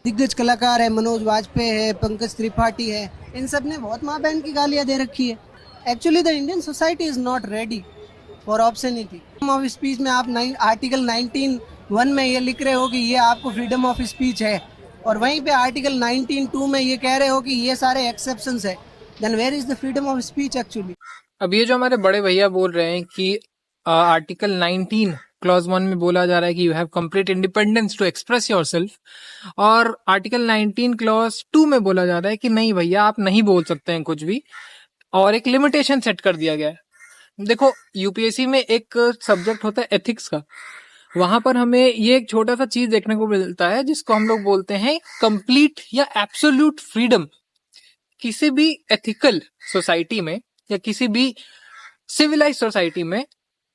दिग्गज कलाकार है, मनोज वाजपेयी है, पंकज त्रिपाठी है, इन सब ने बहुत माँ बहन की गालियां दे रखी है। Actually the Indian society is not ready for obscenity. Freedom of speech में आप आर्टिकल 19(1) में ये लिख रहे हो कि ये आपको फ्रीडम ऑफ स्पीच है, और वहीं पे आर्टिकल 19(2) में ये कह रहे हो कि ये सारे एक्सेप्शंस है। Then where is the freedom of speech actually? अब ये जो हमारे बड़े भैया बोल रहे हैं कि आर्टिकल 19 क्लॉज 1 में बोला जा रहा है कि you have complete independence to express yourself, और आर्टिकल 19 क्लॉज 2 में बोला जा रहा है कि नहीं भैया आप नहीं बोल सकते हैं कुछ भी, और एक लिमिटेशन सेट कर दिया गया है। देखो यूपीएससी में एक सब्जेक्ट होता है एथिक्स का, वहां पर हमें ये एक छोटा सा चीज देखने को मिलता है जिसको हम लोग बोलते हैं कंप्लीट या एब्सोल्यूट फ्रीडम। किसी भी एथिकल सोसाइटी में या किसी भी सिविलाइज सोसाइटी में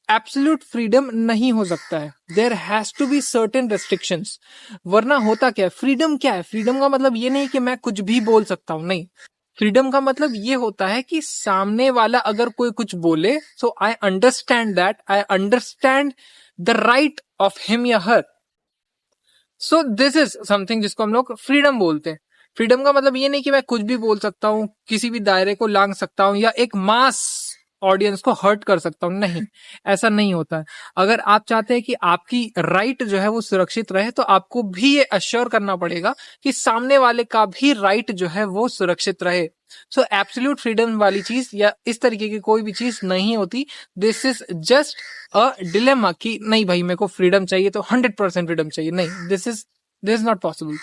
एब्सोल्यूट फ्रीडम नहीं हो सकता है। There has to be certain restrictions. वरना होता क्या है, फ्रीडम क्या है? फ्रीडम का मतलब ये नहीं कि मैं कुछ भी बोल सकता हूं, नहीं। फ्रीडम का मतलब ये होता है कि सामने वाला अगर कोई कुछ बोले, so I understand that, I understand the right of him या her. So this is something जिसको हम लोग फ्रीडम बोलते हैं। फ्रीडम का मतलब ये नहीं कि मैं कुछ भी बोल सकता हूँ, किसी भी दायरे को लांघ सकता हूँ या एक मास ऑडियंस को हर्ट कर सकता हूँ, नहीं, ऐसा नहीं होता है। अगर आप चाहते हैं कि आपकी राइट जो है वो सुरक्षित रहे, तो आपको भी ये अश्योर करना पड़ेगा कि सामने वाले का भी राइट जो है वो सुरक्षित रहे। सो एब्सोल्यूट फ्रीडम वाली चीज या इस तरीके की कोई भी चीज नहीं होती। This is just a dilemma कि नहीं भाई मेरे को फ्रीडम चाहिए तो 100% फ्रीडम चाहिए, नहीं, दिस इज नॉट पॉसिबल।